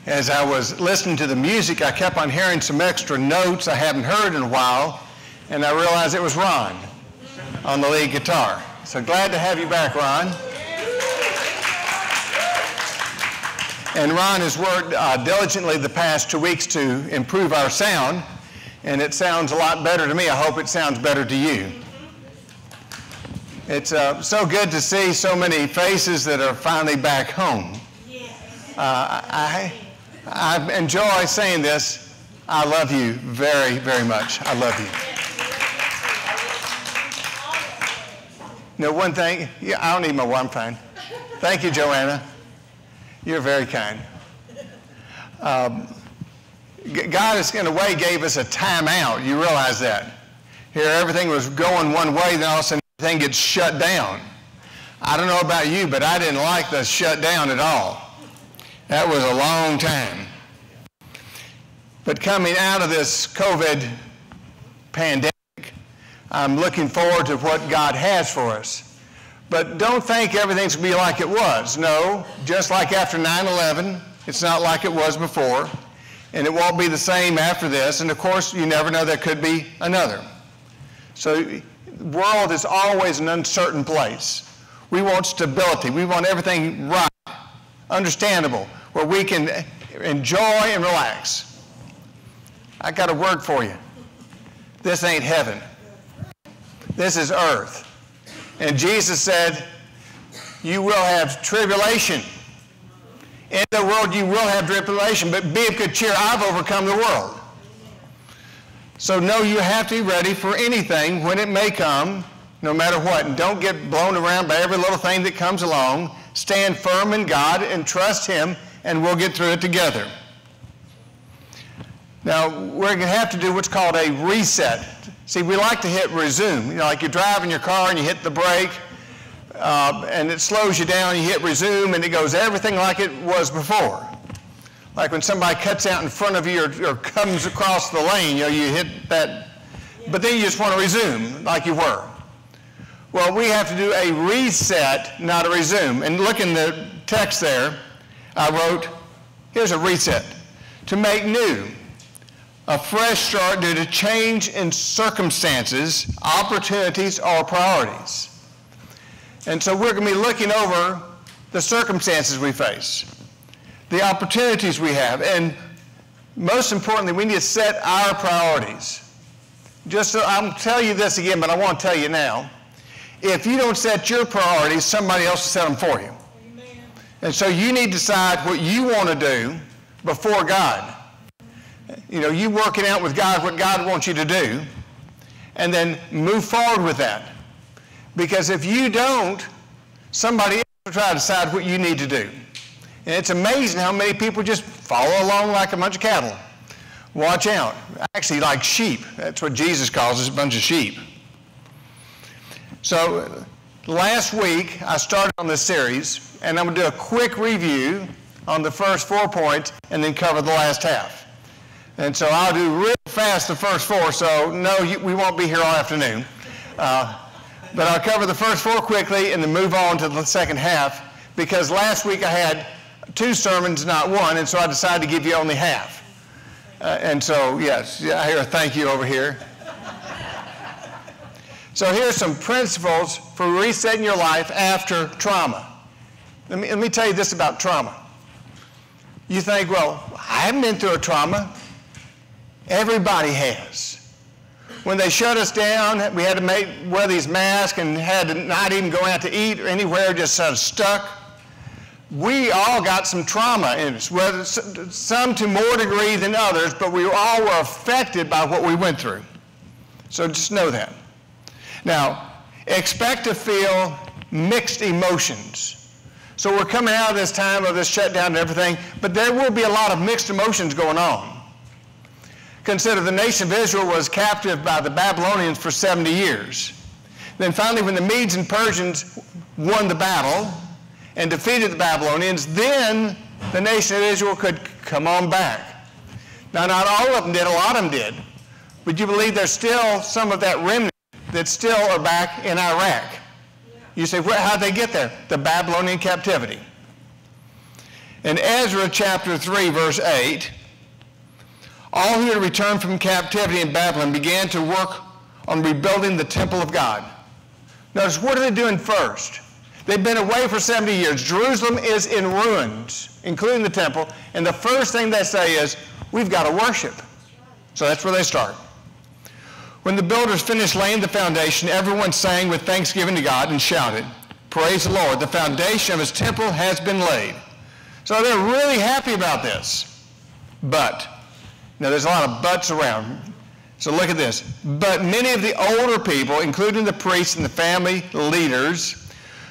As I was listening to the music, I kept on hearing some extra notes I haven't heard in a while, and I realized it was Ron on the lead guitar. So glad to have you back, Ron. And Ron has worked diligently the past 2 weeks to improve our sound, and it sounds a lot better to me. I hope it sounds better to you. It's so good to see so many faces that are finally back home. I enjoy saying this. I love you very, very much. I love you. You know, one thing, I don't need my one fine. Thank you, Joanna. You're very kind. God, in a way, gave us a time out. You realize that. Here, everything was going one way, then all of a sudden, everything gets shut down. I don't know about you, but I didn't like the shutdown at all. That was a long time. But coming out of this COVID pandemic, I'm looking forward to what God has for us. But don't think everything's going to be like it was. No, just like after 9/11, it's not like it was before. And it won't be the same after this. And of course, you never know, there could be another. So the world is always an uncertain place. We want stability. We want everything right, understandable, where we can enjoy and relax. I got a word for you. This ain't heaven. This is earth. And Jesus said, you will have tribulation. In the world you will have tribulation, but be of good cheer, I've overcome the world. So no, you have to be ready for anything when it may come, no matter what. And don't get blown around by every little thing that comes along. Stand firm in God and trust Him, and we'll get through it together. Now, we're going to have to do what's called a reset. See, we like to hit resume. You know, like you're driving your car and you hit the brake, and it slows you down, you hit resume, and it goes everything like it was before. Like when somebody cuts out in front of you or comes across the lane, you know, you hit that, but then you just want to resume like you were. Well, we have to do a reset, not a resume. And look in the text there, I wrote, here's a reset. To make new, a fresh start due to change in circumstances, opportunities, or priorities. And so we're going to be looking over the circumstances we face, the opportunities we have, and most importantly, we need to set our priorities. Just so I'll tell you this again, but I want to tell you now. If you don't set your priorities, somebody else will set them for you. Amen. And so you need to decide what you want to do before God. You know, you working out with God what God wants you to do, and then move forward with that. Because if you don't, somebody else will try to decide what you need to do. And it's amazing how many people just follow along like a bunch of cattle. Watch out. Actually, like sheep. That's what Jesus calls us, a bunch of sheep. So last week, I started on this series, and I'm going to do a quick review on the first 4 points and then cover the last half. And so I'll do real fast the first 4, so no, we won't be here all afternoon. But I'll cover the first 4 quickly and then move on to the second half, because last week I had 2 sermons, not 1, and so I decided to give you only half. And so, yes, I hear a thank you over here. So here's some principles for resetting your life after trauma. Let me tell you this about trauma. You think, well, I haven't been through a trauma. Everybody has. When they shut us down, we had to wear these masks and had to not even go out to eat or anywhere, just sort of stuck. We all got some trauma in us, whether some to more degree than others, but we all were affected by what we went through. So just know that. Now, expect to feel mixed emotions. So we're coming out of this time of this shutdown and everything, but there will be a lot of mixed emotions going on. Consider the nation of Israel was captive by the Babylonians for 70 years. Then finally, when the Medes and Persians won the battle and defeated the Babylonians, then the nation of Israel could come on back. Now, not all of them did, a lot of them did. But you believe there's still some of that remnant that still are back in Iraq. You say, how'd they get there? The Babylonian captivity. In Ezra chapter 3, verse 8, all who had returned from captivity in Babylon began to work on rebuilding the temple of God. Notice, what are they doing first? They've been away for 70 years. Jerusalem is in ruins, including the temple, and the first thing they say is, we've got to worship. So that's where they start. When the builders finished laying the foundation, everyone sang with thanksgiving to God and shouted, "Praise the Lord, the foundation of his temple has been laid." So they're really happy about this. But, now there's a lot of buts around. So look at this. But many of the older people, including the priests and the family leaders,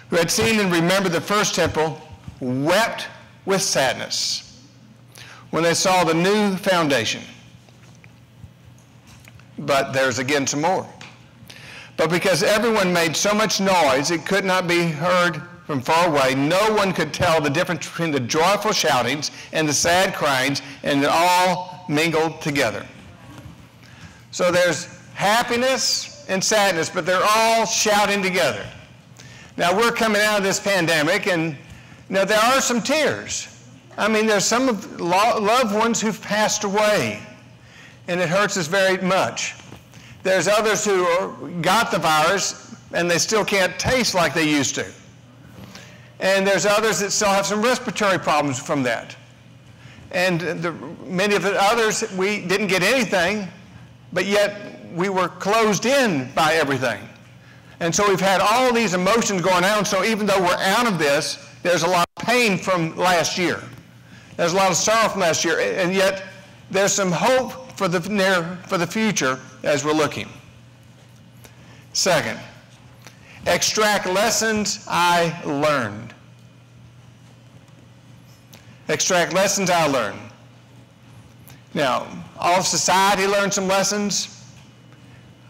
who had seen and remembered the first temple, wept with sadness when they saw the new foundation. But there's again some more. But because everyone made so much noise, it could not be heard from far away. No one could tell the difference between the joyful shoutings and the sad cryings, and it all mingled together. So there's happiness and sadness, but they're all shouting together. Now we're coming out of this pandemic, and now there are some tears. I mean, there's some of loved ones who've passed away, and it hurts us very much. There's others who got the virus, and they still can't taste like they used to. And there's others that still have some respiratory problems from that. And many of the others, we didn't get anything, but yet we were closed in by everything. And so we've had all these emotions going on, so even though we're out of this, there's a lot of pain from last year. There's a lot of sorrow from last year, and yet there's some hope for the future as we're looking. Second, extract lessons I learned. Extract lessons I learned. Now, all of society learned some lessons.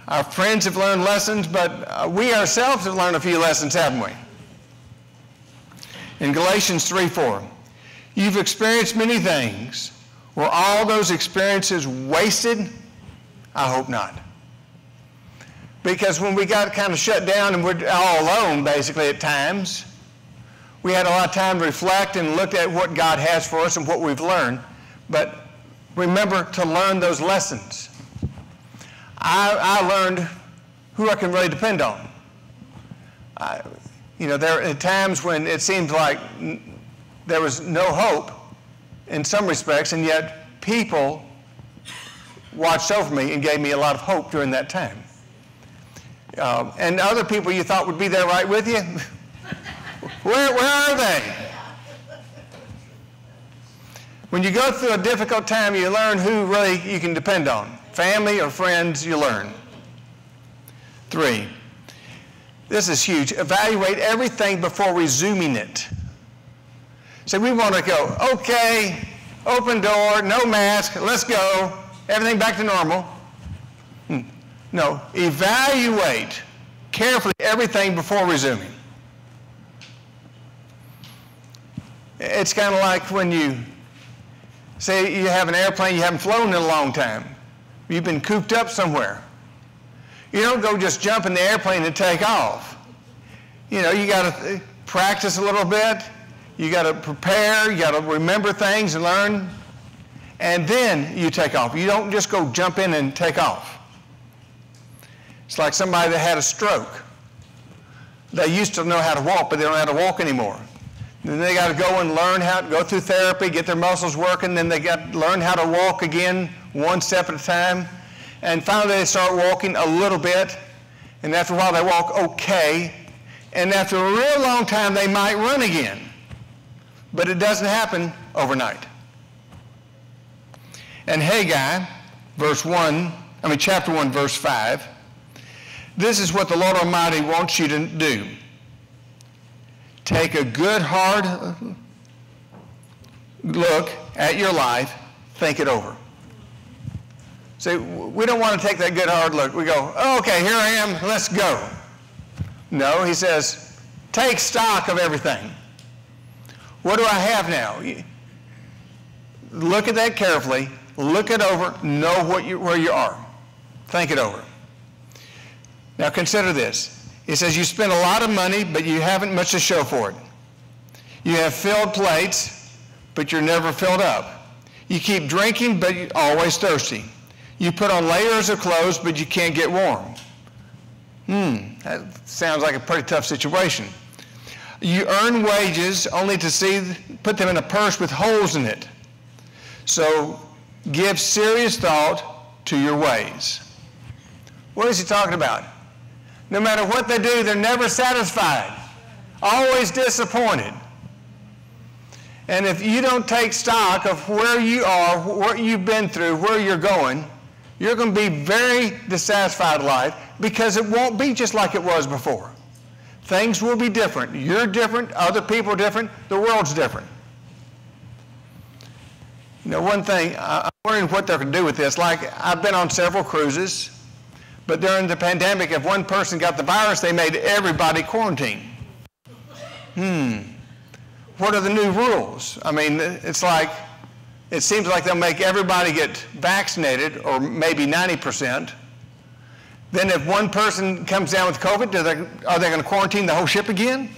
Our friends have learned lessons, but we ourselves have learned a few lessons, haven't we? In Galatians 3:4, you've experienced many things. Were all those experiences wasted? I hope not. Because when we got kind of shut down and we're all alone, basically, at times, we had a lot of time to reflect and look at what God has for us and what we've learned. But remember to learn those lessons. I learned who I can really depend on. There are times when it seemed like there was no hope in some respects, and yet people watched over me and gave me a lot of hope during that time. And other people you thought would be there right with you, where are they? When you go through a difficult time, you learn who really you can depend on. Family or friends, you learn. 3, this is huge. Evaluate everything before resuming it. So we want to go, okay, open door, no mask, let's go, everything back to normal. No, evaluate carefully everything before resuming. It's kind of like when you say you have an airplane you haven't flown in a long time. You've been cooped up somewhere. You don't go just jump in the airplane and take off. You got to practice a little bit. You got to prepare, you got to remember things and learn, and then you take off. You don't just go jump in and take off. It's like somebody that had a stroke. They used to know how to walk, but they don't know how to walk anymore. Then they got to go and learn how to go through therapy, get their muscles working, then they got to learn how to walk again, one step at a time, and finally they start walking a little bit, and after a while they walk okay, and after a real long time they might run again. But it doesn't happen overnight. And Haggai, chapter 1, verse 5, this is what the Lord Almighty wants you to do. Take a good, hard look at your life, think it over. See, we don't want to take that good, hard look. We go, oh, okay, here I am, let's go. No, he says, take stock of everything. What do I have now? Look at that carefully. Look it over. Know where you are. Think it over. Now consider this. It says you spend a lot of money, but you haven't much to show for it. You have filled plates, but you're never filled up. You keep drinking, but you're always thirsty. You put on layers of clothes, but you can't get warm. That sounds like a pretty tough situation. You earn wages only to put them in a purse with holes in it. So give serious thought to your ways. What is he talking about? No matter what they do, they're never satisfied, always disappointed. And if you don't take stock of where you are, what you've been through, where you're going to be very dissatisfied in life, because it won't be just like it was before. Things will be different. You're different, other people are different, the world's different. You know, one thing, I'm wondering what they're going to do with this. Like, I've been on several cruises, but during the pandemic, if one person got the virus, they made everybody quarantine. What are the new rules? I mean, it's like, it seems like they'll make everybody get vaccinated, or maybe 90%. Then if one person comes down with COVID, are they going to quarantine the whole ship again?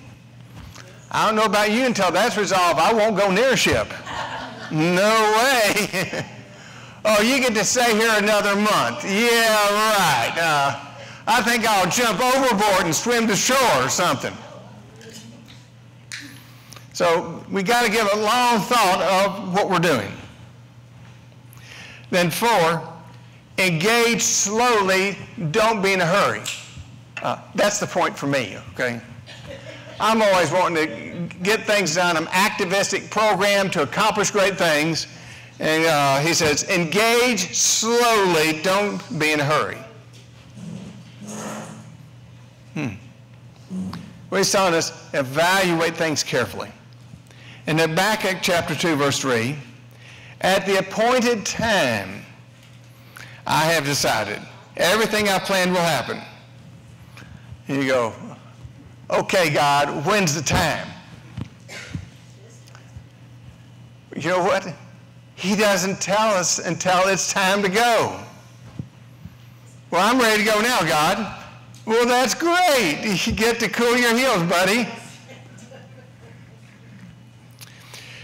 I don't know about you, until that's resolved, I won't go near a ship. No way. Oh, you get to stay here another month. Yeah, right. I think I'll jump overboard and swim to shore or something. So we got to give a long thought of what we're doing. Then 4, engage slowly, don't be in a hurry. That's the point for me, okay? I'm always wanting to get things done. I'm activistic, programmed to accomplish great things. And he says, engage slowly, don't be in a hurry. Well, he's telling us, evaluate things carefully. In Habakkuk chapter 2, verse 3, at the appointed time, I have decided. Everything I planned will happen. And you go, okay, God, when's the time? You know what? He doesn't tell us until it's time to go. Well, I'm ready to go now, God. Well, that's great. You get to cool your heels, buddy.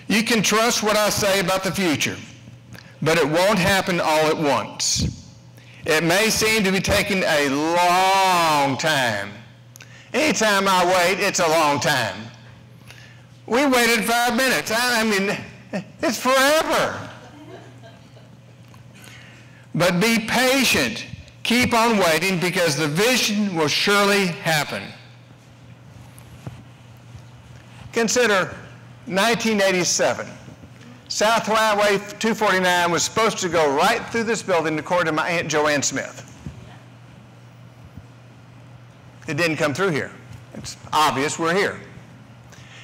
You can trust what I say about the future, but it won't happen all at once. It may seem to be taking a long time. Anytime I wait, it's a long time. We waited 5 minutes. I mean, it's forever. But be patient. Keep on waiting, because the vision will surely happen. Consider 1987. South Highway 249 was supposed to go right through this building, according to my Aunt Joanne Smith. It didn't come through here. It's obvious we're here.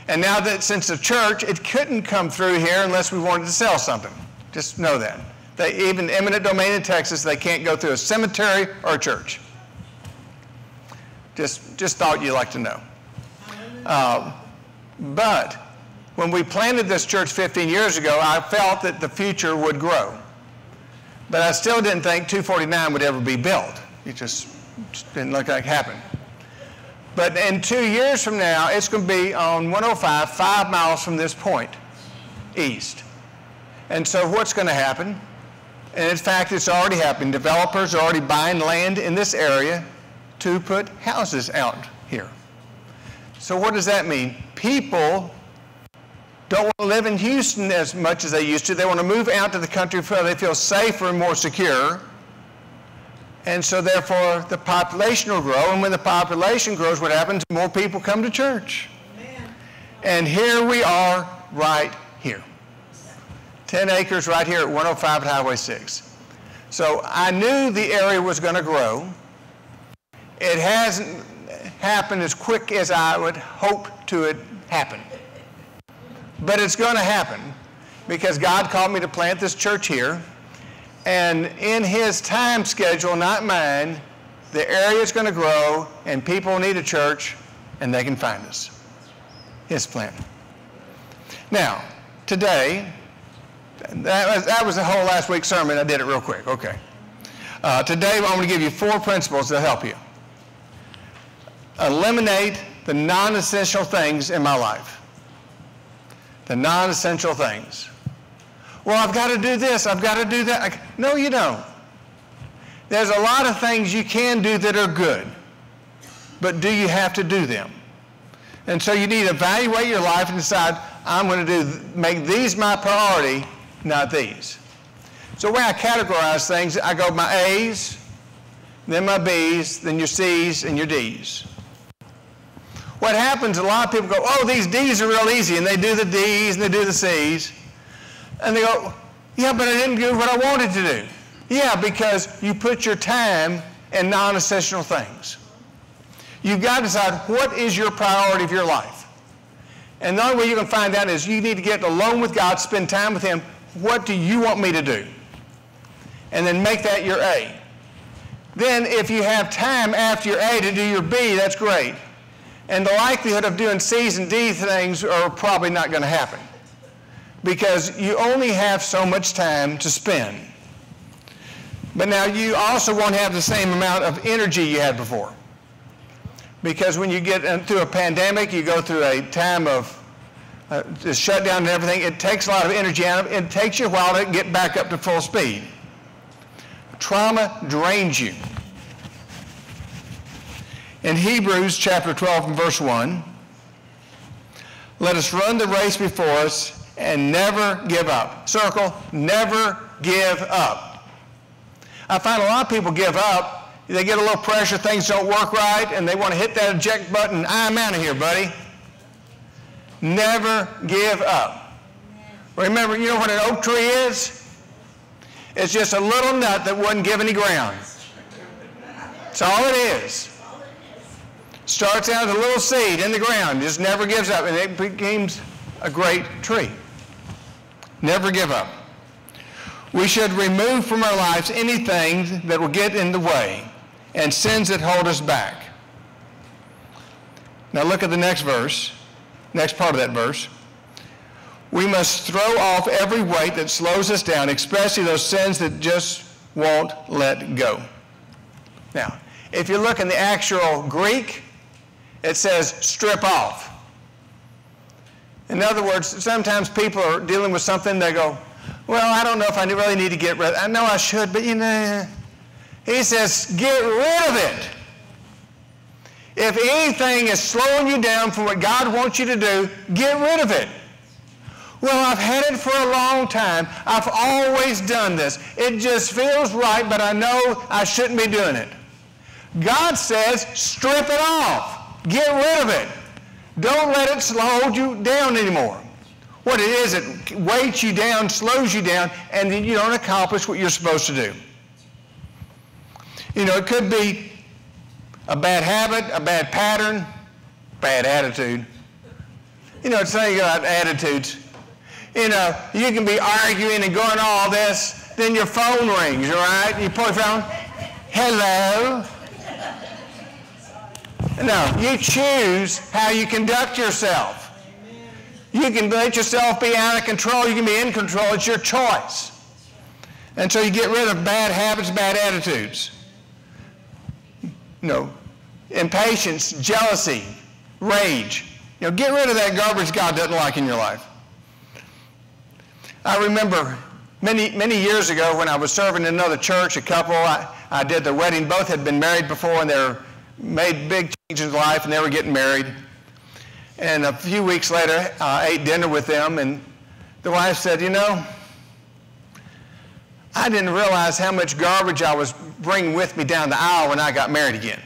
And now that since the church, it couldn't come through here unless we wanted to sell something. Just know that. Even eminent domain in Texas, they can't go through a cemetery or a church. Just thought you'd like to know. But when we planted this church 15 years ago, I felt that the future would grow. But I still didn't think 249 would ever be built. It just didn't look like it happened. But in 2 years from now, it's going to be on 105, 5 miles from this point, east. And so what's going to happen? And in fact, it's already happening. Developers are already buying land in this area to put houses out here. So what does that mean? People don't want to live in Houston as much as they used to. They want to move out to the country where they feel safer and more secure. And so therefore the population will grow. And when the population grows, what happens? More people come to church. Amen. And here we are right here. 10 acres right here at 105 at Highway 6. So I knew the area was going to grow. It hasn't happened as quick as I would hope to it happen. But it's going to happen because God called me to plant this church here. And in his time schedule, not mine, the area is going to grow and people need a church and they can find us. His plan. Now, today, that was the whole last week's sermon. I did it real quick. Okay. Today, I'm going to give you 4 principles to help you. Eliminate the non-essential things in my life. The non-essential things. Well, I've got to do this, I've got to do that. No, you don't. There's a lot of things you can do that are good, but do you have to do them? And so you need to evaluate your life and decide, I'm going to make these my priority, not these. So the way I categorize things, I go my A's, then my B's, then your C's, and your D's. What happens, a lot of people go, oh, these D's are real easy, and they do the D's and they do the C's. And they go, yeah, but I didn't do what I wanted to do. Yeah, because you put your time in non-essential things. You've got to decide what is your priority of your life. And the only way you can find out is you need to get alone with God, spend time with Him. What do you want me to do? And then make that your A. Then if you have time after your A to do your B, that's great. And the likelihood of doing C's and D things are probably not going to happen, because you only have so much time to spend. But now you also won't have the same amount of energy you had before. Because when you get through a pandemic, you go through a time of shutdown and everything, it takes a lot of energy out of it. It takes you a while to get back up to full speed. Trauma drains you. In Hebrews chapter 12 and verse 1, let us run the race before us and never give up. Circle, never give up. I find a lot of people give up. They get a little pressure, things don't work right, and they want to hit that eject button. I'm out of here, buddy. Never give up. Remember, you know what an oak tree is? It's just a little nut that wouldn't give any ground. That's all it is. Starts out as a little seed in the ground, just never gives up, and it becomes a great tree. Never give up. We should remove from our lives anything that will get in the way and sins that hold us back. Now look at the next verse, next part of that verse. We must throw off every weight that slows us down, especially those sins that just won't let go. Now, if you look in the actual Greek, it says strip off. In other words, sometimes people are dealing with something, they go, well, I don't know if I really need to get rid of it. I know I should, but you know. He says, get rid of it. If anything is slowing you down from what God wants you to do, get rid of it. Well, I've had it for a long time. I've always done this. It just feels right, but I know I shouldn't be doing it. God says, strip it off. Get rid of it. Don't let it hold you down anymore. What it is, it weights you down, slows you down, and then you don't accomplish what you're supposed to do. You know, it could be a bad habit, a bad pattern, bad attitude. You know, it's saying about attitudes. You know, you can be arguing and going all this, then your phone rings, all right? You pull your phone, hello. No, you choose how you conduct yourself. You can let yourself be out of control. You can be in control. It's your choice. And so you get rid of bad habits, bad attitudes. You know, impatience, jealousy, rage. You know, get rid of that garbage God doesn't like in your life. I remember many years ago when I was serving in another church, a couple, I did their wedding. Both had been married before, and they made big changes in life, and they were getting married. And a few weeks later, I ate dinner with them, and the wife said, you know, I didn't realize how much garbage I was bringing with me down the aisle when I got married again.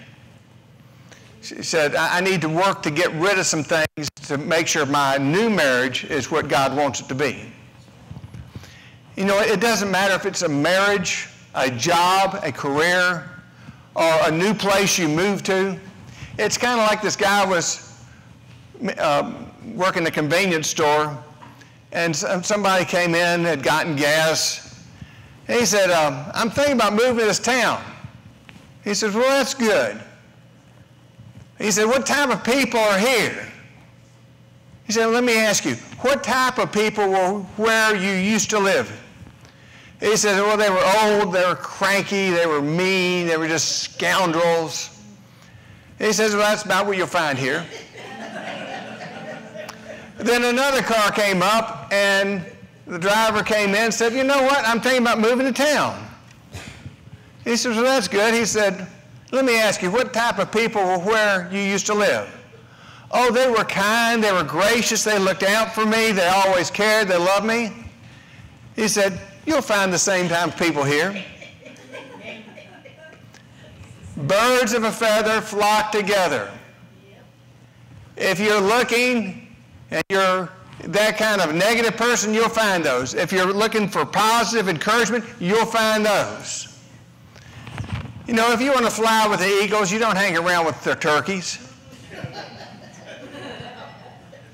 She said, I need to work to get rid of some things to make sure my new marriage is what God wants it to be. You know, it doesn't matter if it's a marriage, a job, a career, or a new place you move to. It's kind of like this guy was working a convenience store, and somebody came in, had gotten gas, and he said, I'm thinking about moving to this town. He said, well, that's good. He said, what type of people are here? He said, let me ask you, what type of people were where you used to live? He said, well, they were old, they were cranky, they were mean, they were just scoundrels. He says, well, that's about what you'll find here. Then another car came up, and the driver came in and said, you know what, I'm thinking about moving to town. He said, well, that's good. He said, let me ask you, what type of people were where you used to live? Oh, they were kind, they were gracious, they looked out for me, they always cared, they loved me. He said, you'll find the same type of people here. Birds of a feather flock together. If you're looking and you're that kind of negative person, you'll find those. If you're looking for positive encouragement, you'll find those. You know, if you want to fly with the eagles, you don't hang around with their turkeys.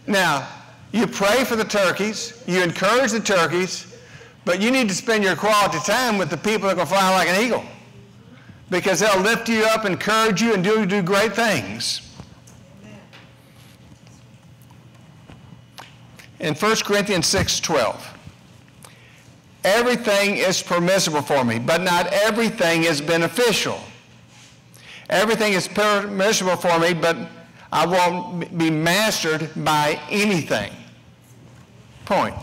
Now, you pray for the turkeys, you encourage the turkeys, but you need to spend your quality time with the people that can fly like an eagle, because they'll lift you up, encourage you, and do great things. In 1 Corinthians 6:12, everything is permissible for me, but not everything is beneficial. Everything is permissible for me, but I won't be mastered by anything. Point.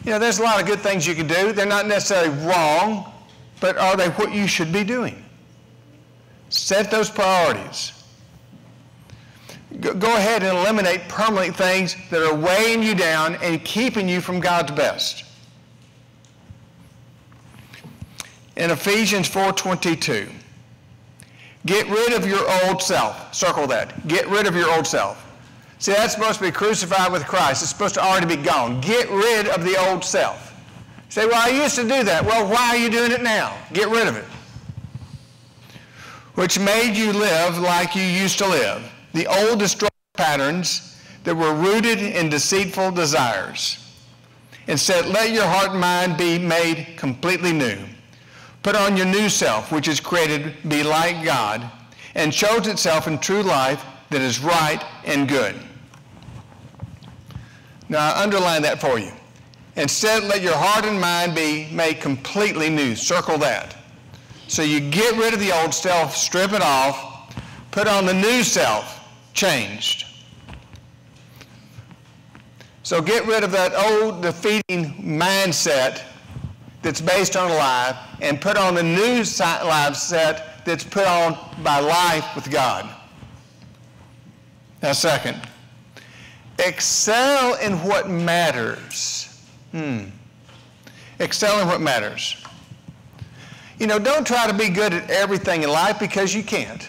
You know, there's a lot of good things you can do. They're not necessarily wrong, but are they what you should be doing? Set those priorities. Go ahead and eliminate permanent things that are weighing you down and keeping you from God's best. In Ephesians 4:22, get rid of your old self. Circle that. Get rid of your old self. See, that's supposed to be crucified with Christ. It's supposed to already be gone. Get rid of the old self. You say, well, I used to do that. Well, why are you doing it now? Get rid of it. Which made you live like you used to live. The old destructive patterns that were rooted in deceitful desires. Instead, let your heart and mind be made completely new. Put on your new self, which is created to be like God, and shows itself in true life that is right and good. Now, I underline that for you. Instead, let your heart and mind be made completely new. Circle that. So you get rid of the old self, strip it off, put on the new self, changed. So get rid of that old defeating mindset that's based on a lie, and put on a new life set that's put on by life with God. Now, second, excel in what matters. Excel in what matters. You know, don't try to be good at everything in life, because you can't.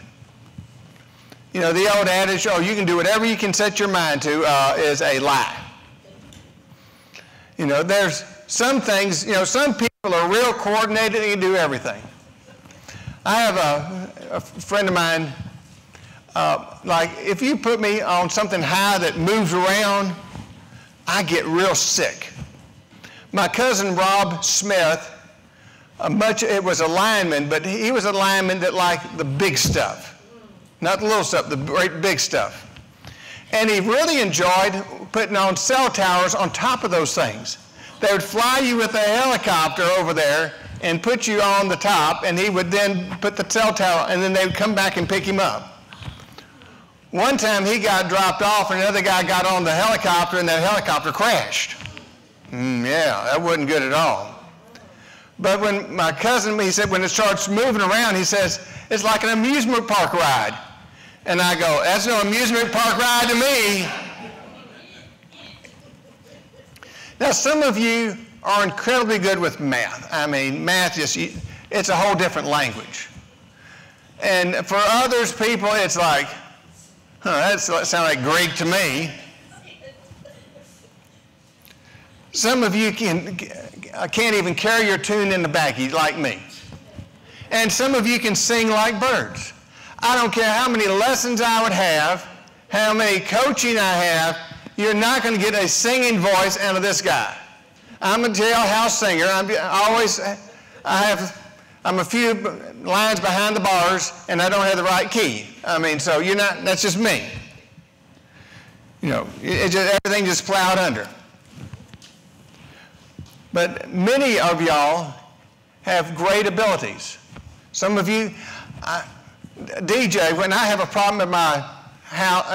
You know, the old adage, oh, you can do whatever you can set your mind to, is a lie. You know, there's some things, you know, some people are real coordinated and can do everything. I have a friend of mine, like if you put me on something high that moves around, I get real sick. My cousin Rob Smith, it was a lineman, but he was a lineman that liked the big stuff. Not the little stuff, the great big stuff. And he really enjoyed putting on cell towers on top of those things. They would fly you with a helicopter over there and put you on the top, and he would then put the cell tower, and then they would come back and pick him up. One time he got dropped off, and another guy got on the helicopter, and that helicopter crashed. Yeah, that wasn't good at all. But when my cousin, he said, when it starts moving around, he says, it's like an amusement park ride. And I go, that's no amusement park ride to me. Now, some of you are incredibly good with math. I mean, math it's a whole different language. And for others people, it's like, that sounds like Greek to me. Some of you can't even carry your tune in the baggie like me. And some of you can sing like birds. I don't care how many lessons I would have, how many coaching I have, you're not going to get a singing voice out of this guy. I'm a jailhouse singer. I'm a few lines behind the bars, and I don't have the right key. I mean, so that's just me. You know, everything just plowed under. But many of y'all have great abilities. Some of you, DJ, when I have a problem at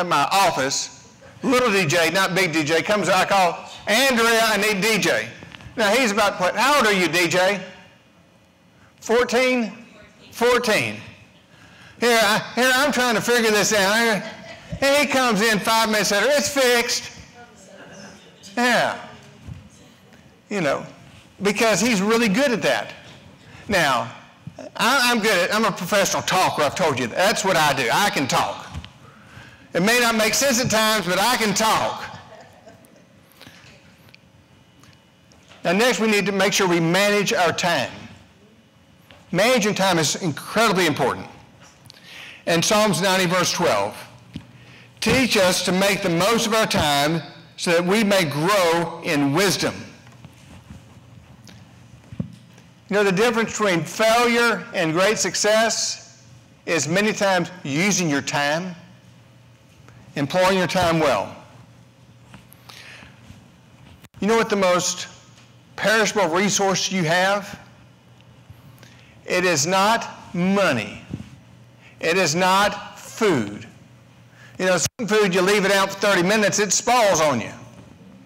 my office, Little DJ, not big DJ, comes, I call, Andrea, I need DJ. Now he's about, how old are you, DJ? 14? 14. Here, I'm trying to figure this out. And he comes in 5 minutes later, it's fixed. Yeah. You know, because he's really good at that. Now, I'm a professional talker, I've told you. That's what I do. I can talk. It may not make sense at times, but I can talk. Now next we need to make sure we manage our time. Managing time is incredibly important. And Psalms 90 verse 12, teach us to make the most of our time so that we may grow in wisdom. You know, the difference between failure and great success is many times using your time, employing your time well. You know what the most perishable resource you have? It is not money. It is not food. You know, some food, you leave it out for 30 minutes, it spoils on you.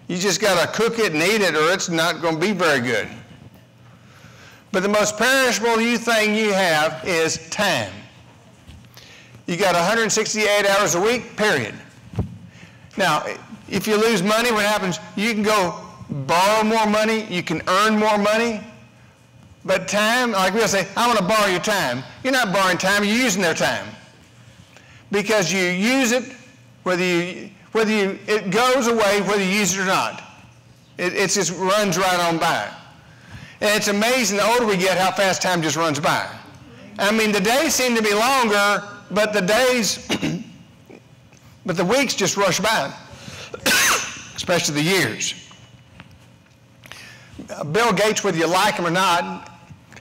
You just got to cook it and eat it, or it's not going to be very good. But the most perishable thing you have is time. You got 168 hours a week, period. Now, if you lose money, what happens? You can go borrow more money, you can earn more money, but time, like we'll say, I want to borrow your time. You're not borrowing time, you're using their time. Because you use it, it goes away whether you use it or not. It just runs right on by. And it's amazing the older we get how fast time just runs by. I mean, the days seem to be longer, but the weeks just rush by, especially the years. Bill Gates, whether you like him or not,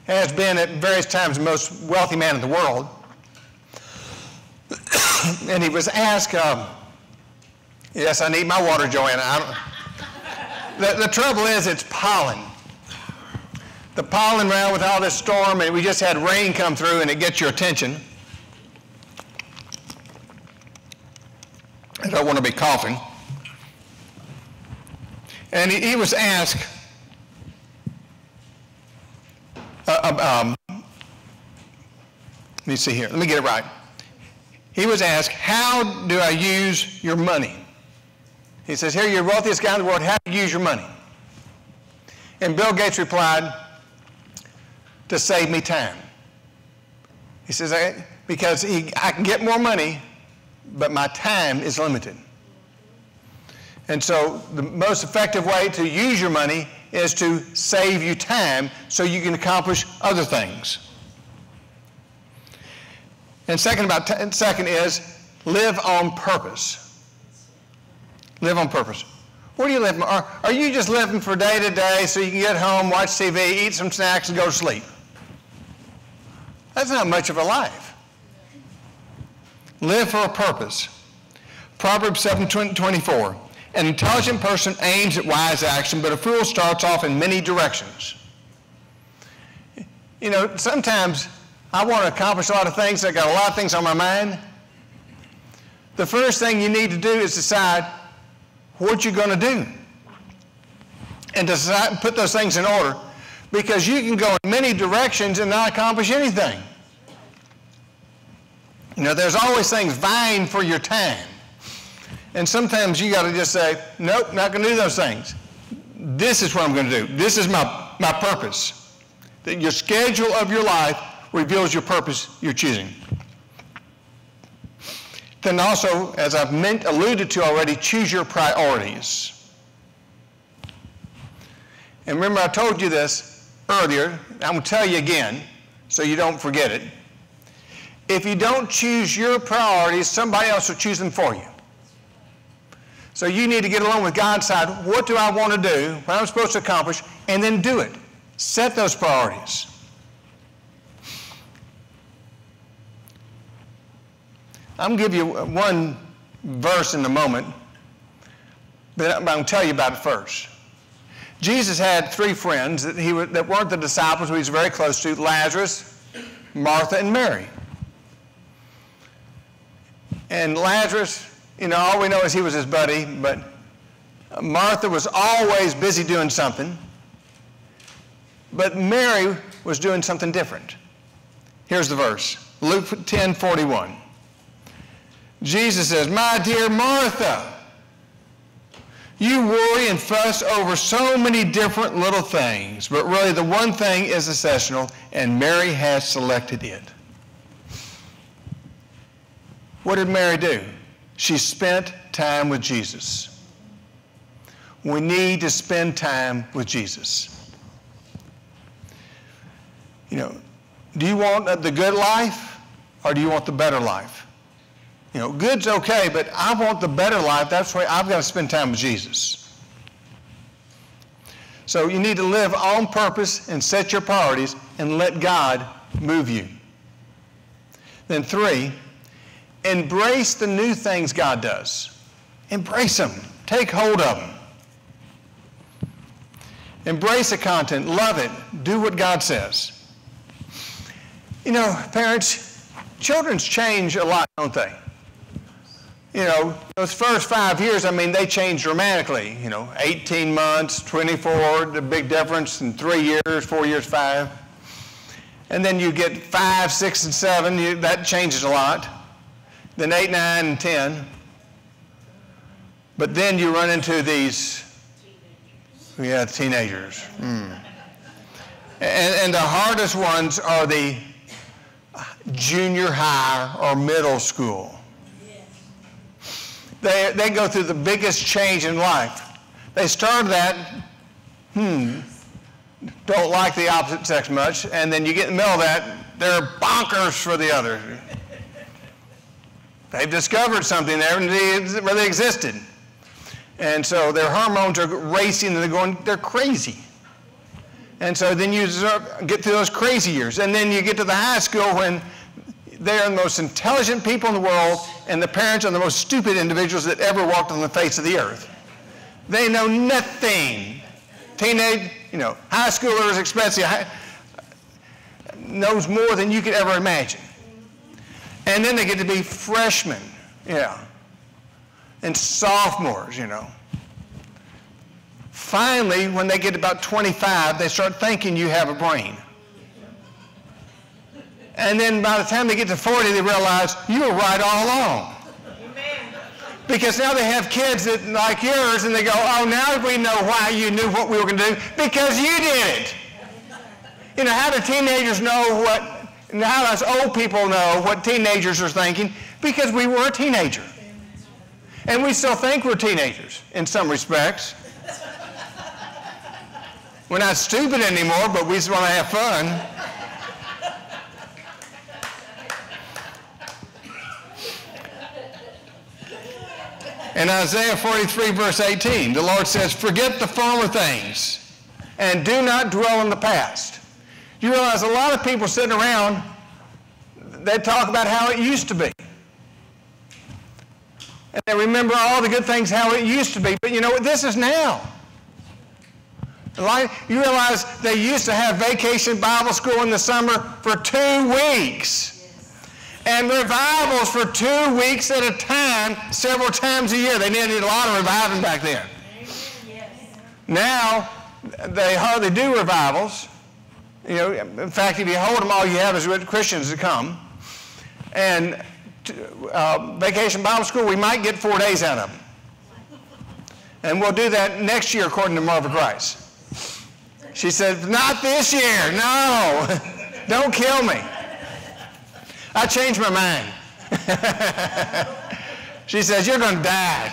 has been at various times the most wealthy man in the world. And he was asked, yes, I need my water, Joanna. The trouble is it's pollen. The pollen around with all this storm, and we just had rain come through, and it gets your attention. I don't want to be coughing. And he was asked, let me see here, let me get it right. He was asked, how do I use your money? He says, here, you're the wealthiest guy in the world, how do you use your money? And Bill Gates replied, to save me time. He says, because I can get more money, but my time is limited. And so the most effective way to use your money is to save you time so you can accomplish other things. And second is live on purpose. Live on purpose. What are you living? Are you just living for day to day so you can get home, watch TV, eat some snacks, and go to sleep? That's not much of a life. Live for a purpose. Proverbs 7:24. An intelligent person aims at wise action, but a fool starts off in many directions. You know, sometimes I want to accomplish a lot of things. I've got a lot of things on my mind. The first thing you need to do is decide what you're going to do. And decide, put those things in order. Because you can go in many directions and not accomplish anything. You know, there's always things vying for your time. And sometimes you got to just say, nope, not going to do those things. This is what I'm going to do. This is my purpose. That your schedule of your life reveals your purpose you're choosing. Then also, as I've alluded to already, choose your priorities. And remember, I told you this earlier. I'm going to tell you again so you don't forget it. If you don't choose your priorities, somebody else will choose them for you. So you need to get along with God and decide, what do I want to do, what I'm supposed to accomplish, and then do it. Set those priorities. I'm going to give you one verse in a moment, but I'm going to tell you about it first. Jesus had 3 friends that weren't the disciples, but he was very close to: Lazarus, Martha, and Mary. And Lazarus all we know is he was his buddy, but Martha was always busy doing something, but Mary was doing something different. Here's the verse, Luke 10:41. Jesus says, "My dear Martha, you worry and fuss over so many different little things, but really the one thing is essential, and Mary has selected it." What did Mary do? She spent time with Jesus. We need to spend time with Jesus. Do you want the good life or do you want the better life? Good's okay, but I want the better life. That's why I've got to spend time with Jesus. So you need to live on purpose and set your priorities and let God move you. Then 3, embrace the new things God does. Embrace them. Take hold of them. Embrace the content. Love it. Do what God says. Parents, children change a lot, don't they? Those first 5 years, they change dramatically. 18 months, 24, the big difference in 3 years, 4 years, 5. And then you get 5, 6, and 7, that changes a lot. Then 8, 9, and 10. But then you run into these, teenagers. And the hardest ones are the junior high or middle school. They go through the biggest change in life. They start that, don't like the opposite sex much, and then you get in the middle of that, they're bonkers for the other. They've discovered something there where they existed. And so their hormones are racing and they're crazy. And so then you get through those crazy years. And then you get to the high school when they're the most intelligent people in the world and the parents are the most stupid individuals that ever walked on the face of the earth. They know nothing. Teenage, high schoolers, especially, knows more than you could ever imagine. And then they get to be freshmen, and sophomores, Finally, when they get about 25, they start thinking you have a brain. And then by the time they get to 40, they realize you were right all along. Amen. Because now they have kids that like yours, and they go, "Oh, now we know why you knew what we were going to do, because you did it." How do teenagers know how does old people know what teenagers are thinking? Because we were a teenager. And we still think we're teenagers in some respects. We're not stupid anymore, but we just want to have fun. In Isaiah 43, verse 18, the Lord says, "Forget the former things and do not dwell in the past." You realize a lot of people sitting around, they talk about how it used to be. And they remember all the good things, how it used to be. But this is now. You realize they used to have vacation Bible school in the summer for 2 weeks. And revivals for 2 weeks at a time, several times a year. They needed a lot of reviving back then. Now, they hardly do revivals. In fact, if you hold them, all you have is Christians that come. And vacation Bible school, we might get 4 days out of them. And we'll do that next year, according to Marva Grice. She said, "Not this year, no. Don't kill me." I changed my mind. She says, "You're going to die."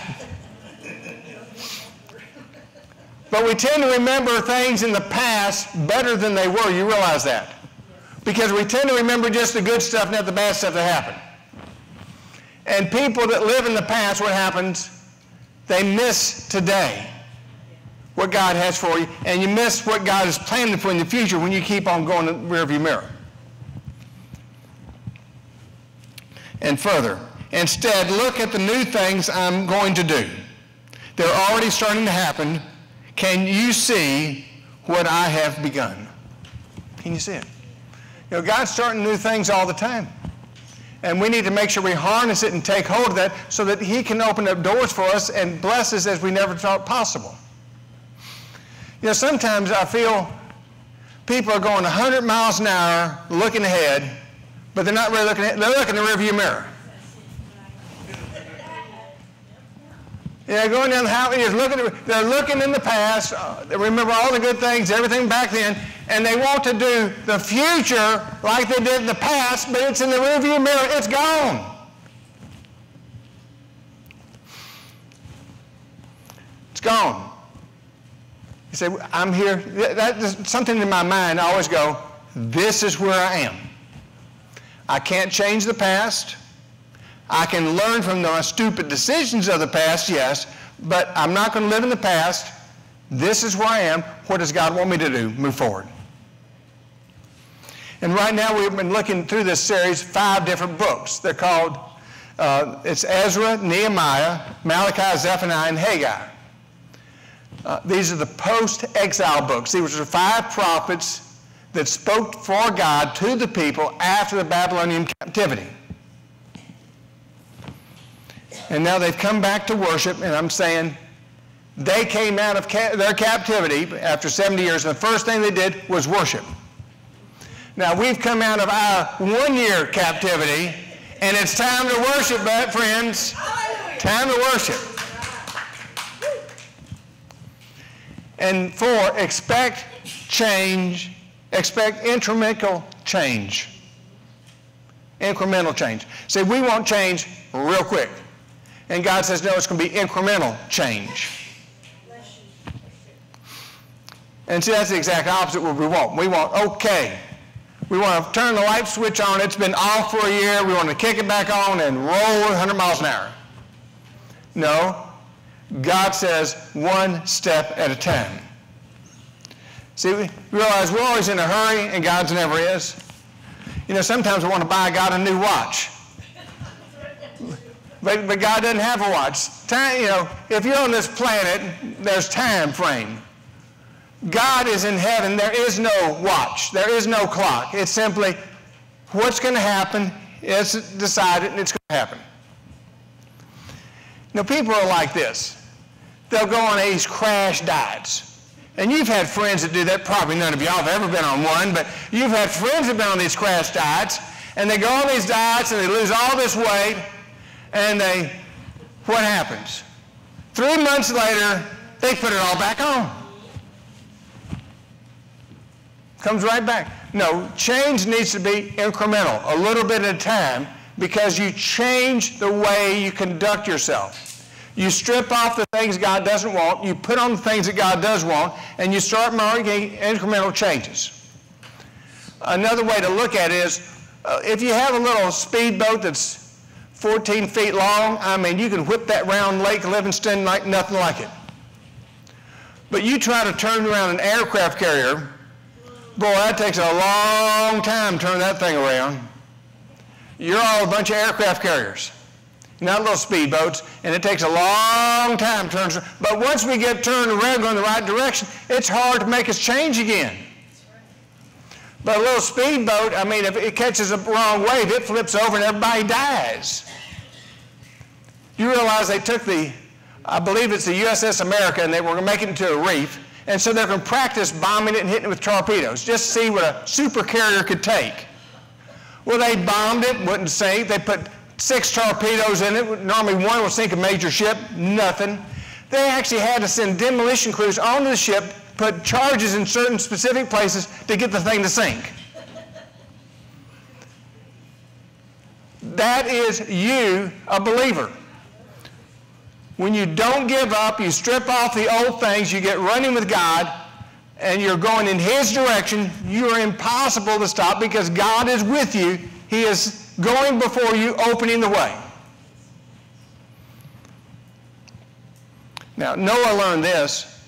But we tend to remember things in the past better than they were. You realize that? Because we tend to remember just the good stuff, not the bad stuff that happened. And people that live in the past, what happens? They miss today, what God has for you, and you miss what God is planning for in the future when you keep on going in the rearview mirror. And further, instead, look at the new things I'm going to do. They're already starting to happen. Can you see what I have begun? Can you see it? God's starting new things all the time. And we need to make sure we harness it and take hold of that so that he can open up doors for us and bless us as we never thought possible. You know, sometimes I feel people are going 100 miles an hour looking ahead, but they're not really looking ahead. They're looking in the rearview mirror. Yeah, going down the highway, they're looking in the past. They remember all the good things, everything back then, and they want to do the future like they did in the past, but it's in the rearview mirror. It's gone. It's gone. You say, I'm here. That's something in my mind. I always go, this is where I am. I can't change the past. I can learn from the stupid decisions of the past, yes, but I'm not going to live in the past. This is where I am. What does God want me to do? Move forward. And right now we've been looking through this series, 5 different books. They're called, it's Ezra, Nehemiah, Malachi, Zephaniah, and Haggai. These are the post-exile books. These are 5 prophets that spoke for God to the people after the Babylonian captivity. And now they've come back to worship, and I'm saying they came out of their captivity after 70 years, and the first thing they did was worship. Now we've come out of our 1-year captivity, and it's time to worship, friends. Time to worship. And 4, expect change, expect incremental change. Incremental change. See, we want change real quick. And God says, no, it's going to be incremental change. And see, that's the exact opposite of what we want. We want, okay, we want to turn the light switch on. It's been off for a year. We want to kick it back on and roll 100 miles an hour. No, God says 1 step at a time. See, we realize we're always in a hurry, and God's never is. You know, sometimes we want to buy God a new watch. But God doesn't have a watch. Time, you know, if you're on this planet, there's time frame. God is in heaven. There is no watch. There is no clock. It's simply what's going to happen. It's decided, and it's going to happen. Now, people are like this. They'll go on these crash diets. And you've had friends that do that. Probably none of y'all have ever been on one, but you've had friends that have been on these crash diets, and they go on these diets, and they lose all this weight, and what happens? 3 months later, they put it all back on. Comes right back. No, change needs to be incremental, a little bit at a time, because you change the way you conduct yourself. You strip off the things God doesn't want, you put on the things that God does want, and you start making incremental changes. Another way to look at it is, if you have a little speedboat that's 14 feet long, I mean, you can whip that round Lake Livingston like nothing like it. But you try to turn around an aircraft carrier, boy, that takes a long time to turn that thing around. You're all a bunch of aircraft carriers, not little speedboats, and it takes a long time to turn. But once we get turned around going the right direction, it's hard to make us change again. But a little speedboat, I mean, if it catches a wrong wave, it flips over and everybody dies. You realize they took I believe it's the USS America, and they were going to make it into a reef, and so they're going to practice bombing it and hitting it with torpedoes, just to see what a super carrier could take. Well, they bombed it, wouldn't sink. They put 6 torpedoes in it. Normally one will sink a major ship, nothing. They actually had to send demolition crews onto the ship, put charges in certain specific places to get the thing to sink. That is you, a believer. When you don't give up, you strip off the old things, you get running with God, and you're going in His direction, you are impossible to stop because God is with you. He is going before you, opening the way. Now, Noah learned this.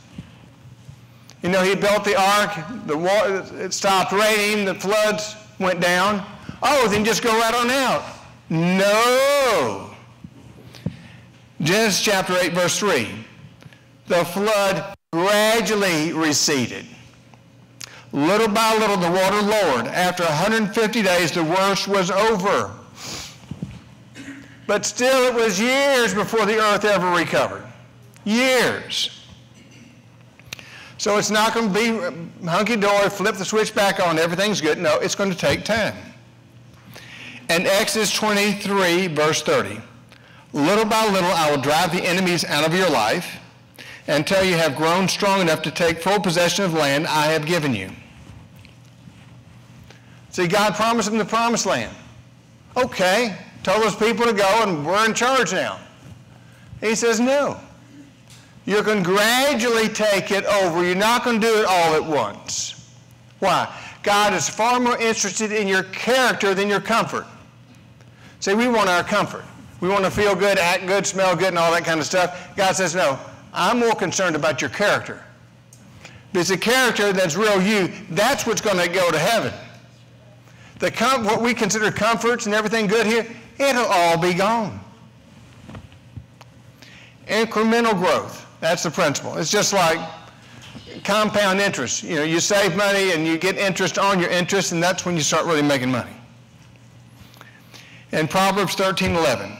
You know, he built the ark, the water, it stopped raining, the floods went down. Oh, then just go right on out. No. Genesis chapter 8, verse 3. The flood gradually receded. Little by little, the water lowered. After 150 days, the worst was over. But still, it was years before the earth ever recovered. Years. So it's not going to be hunky-dory, flip the switch back on, everything's good. No, it's going to take time. And Exodus 23, verse 30. Little by little, I will drive the enemies out of your life until you have grown strong enough to take full possession of the land I have given you. See, God promised them the promised land. Okay, told those people to go and we're in charge now. He says, no. You're going to gradually take it over. You're not going to do it all at once. Why? God is far more interested in your character than your comfort. See, we want our comfort. We want to feel good, act good, smell good, and all that kind of stuff. God says, no, I'm more concerned about your character. If it's a character that's real you, that's what's going to go to heaven. What we consider comforts and everything good here, it'll all be gone. Incremental growth, that's the principle. It's just like compound interest. You know, you save money and you get interest on your interest, and that's when you start really making money. In Proverbs 13:11,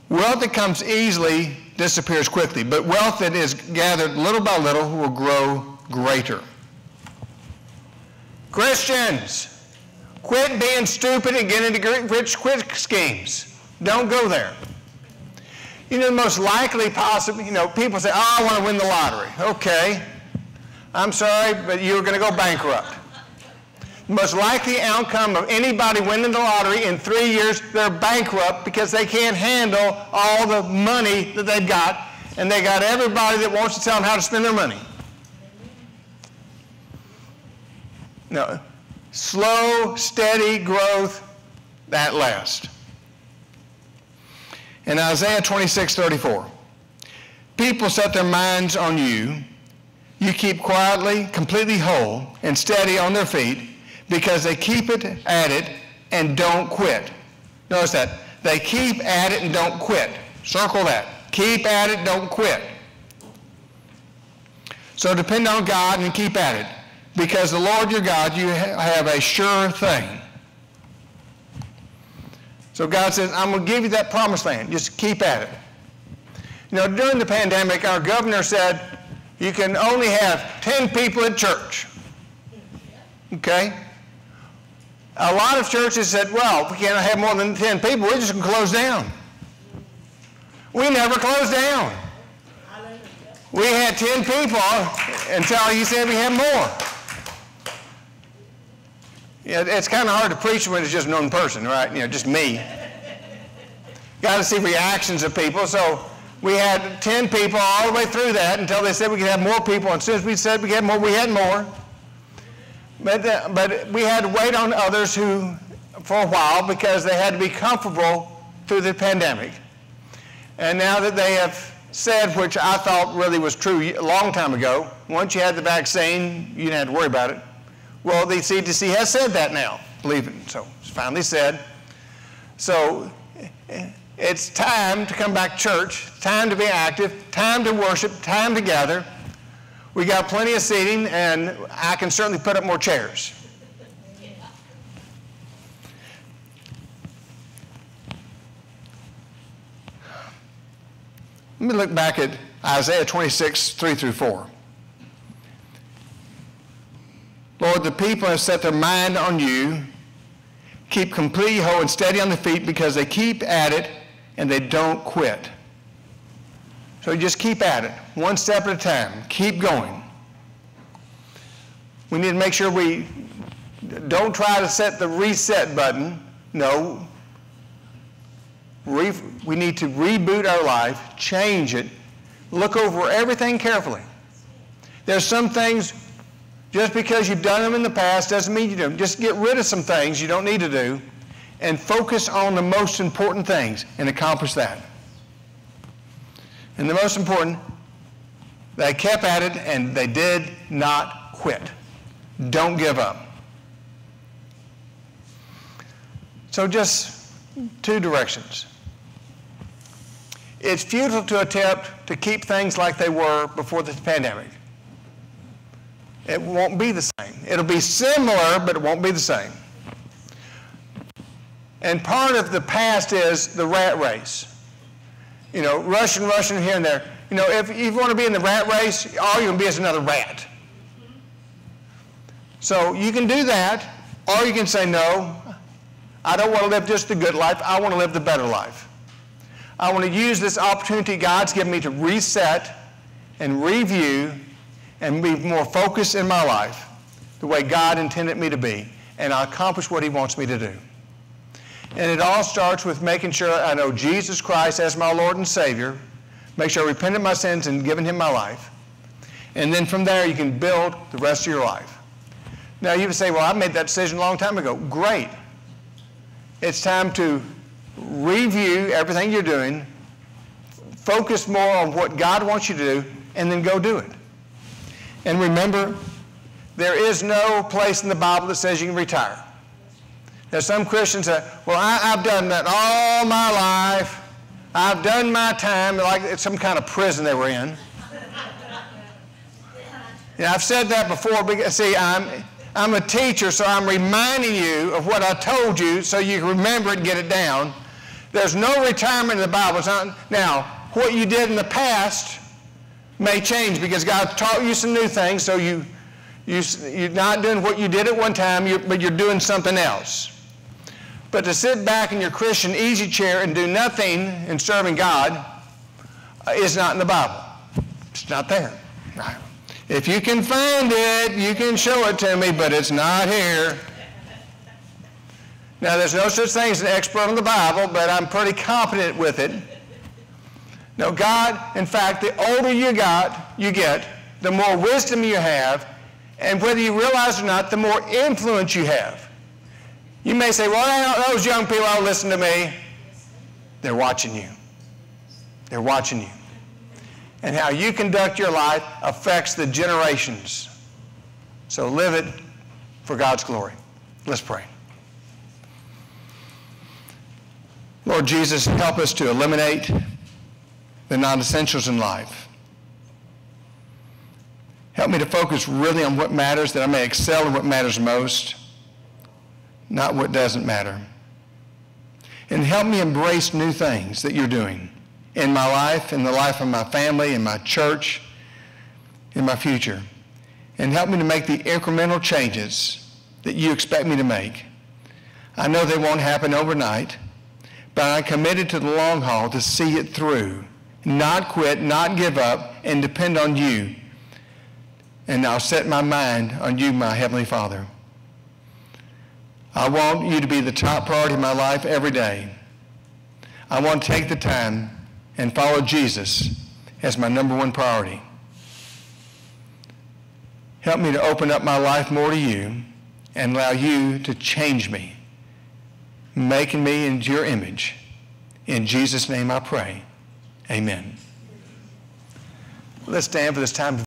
wealth that comes easily disappears quickly, but wealth that is gathered little by little will grow greater. Christians, quit being stupid and get into rich quick schemes. Don't go there. You know, the most likely possible, people say, oh, I want to win the lottery. Okay. I'm sorry, but you're going to go bankrupt. The most likely outcome of anybody winning the lottery in 3 years, they're bankrupt because they can't handle all the money that they've got, and they got everybody that wants to tell them how to spend their money. No. Slow, steady growth, that lasts. In Isaiah 26:34, people set their minds on you. You keep quietly, completely whole, and steady on their feet because they keep it at it and don't quit. Notice that. They keep at it and don't quit. Circle that. Keep at it, don't quit. So depend on God and keep at it. Because the Lord your God, you have a sure thing. So God says, I'm going to give you that promised land. Just keep at it. During the pandemic, our governor said, you can only have 10 people at church. Okay? A lot of churches said, well, if we can't have more than 10 people, we're just going to close down. We never closed down. We had 10 people until he said we had more. It's kind of hard to preach when it's just one person, right? Just me. Got to see reactions of people. So we had 10 people all the way through that until they said we could have more people. And as soon as we said we could have more, we had more. But we had to wait on others for a while because they had to be comfortable through the pandemic. And now that they have said, which I thought really was true a long time ago, once you had the vaccine, you didn't have to worry about it. Well, the CDC has said that now, believe it. So it's finally said. So it's time to come back to church, time to be active, time to worship, time to gather. We got plenty of seating, and I can certainly put up more chairs. Let me look back at Isaiah 26:3-4. Lord, the people have set their mind on you, keep completely whole and steady on the feet because they keep at it and they don't quit. So just keep at it, one step at a time. Keep going. We need to make sure we don't try to set the reset button. No. We need to reboot our life, change it, look over everything carefully. There's some things, just because you've done them in the past doesn't mean you do them. Just get rid of some things you don't need to do and focus on the most important things and accomplish that. And the most important, they kept at it and they did not quit. Don't give up. So just two directions. It's futile to attempt to keep things like they were before the pandemic. It won't be the same. It'll be similar, but it won't be the same. And part of the past is the rat race. You know, rushing here and there. You know, if you want to be in the rat race, all you're going to be is another rat. So you can do that, or you can say, no, I don't want to live just the good life. I want to live the better life. I want to use this opportunity God's given me to reset and review and be more focused in my life the way God intended me to be, and I'll accomplish what he wants me to do. And it all starts with making sure I know Jesus Christ as my Lord and Savior, make sure I repent of my sins and given him my life. And then from there, you can build the rest of your life. Now, you would say, well, I made that decision a long time ago. Great. It's time to review everything you're doing, focus more on what God wants you to do, and then go do it. And remember, there is no place in the Bible that says you can retire. Now, some Christians say, well, I've done that all my life. I've done my time, like it's some kind of prison they were in. Yeah, I've said that before, because, see, I'm a teacher, so I'm reminding you of what I told you so you can remember it and get it down. There's no retirement in the Bible. Now, what you did in the past may change because God taught you some new things, so you're not doing what you did at one time, but you're doing something else. But to sit back in your Christian easy chair and do nothing in serving God is not in the Bible. It's not there. If you can find it, you can show it to me, but it's not here. Now, there's no such thing as an expert on the Bible, but I'm pretty competent with it. No, God, in fact, the older you get, the more wisdom you have, and whether you realize it or not, the more influence you have. You may say, well, those young people don't listen to me. They're watching you. They're watching you. And how you conduct your life affects the generations. So live it for God's glory. Let's pray. Lord Jesus, help us to eliminate the non-essentials in life. Help me to focus really on what matters, that I may excel in what matters most, not what doesn't matter. And help me embrace new things that you're doing in my life, in the life of my family, in my church, in my future. And help me to make the incremental changes that you expect me to make. I know they won't happen overnight, but I'm committed to the long haul to see it through, not quit, not give up, and depend on you. And I'll set my mind on you, my Heavenly Father. I want you to be the top priority of my life every day. I want to take the time and follow Jesus as my number one priority. Help me to open up my life more to you and allow you to change me, making me into your image. In Jesus' name I pray. Amen. Let's stand for this time.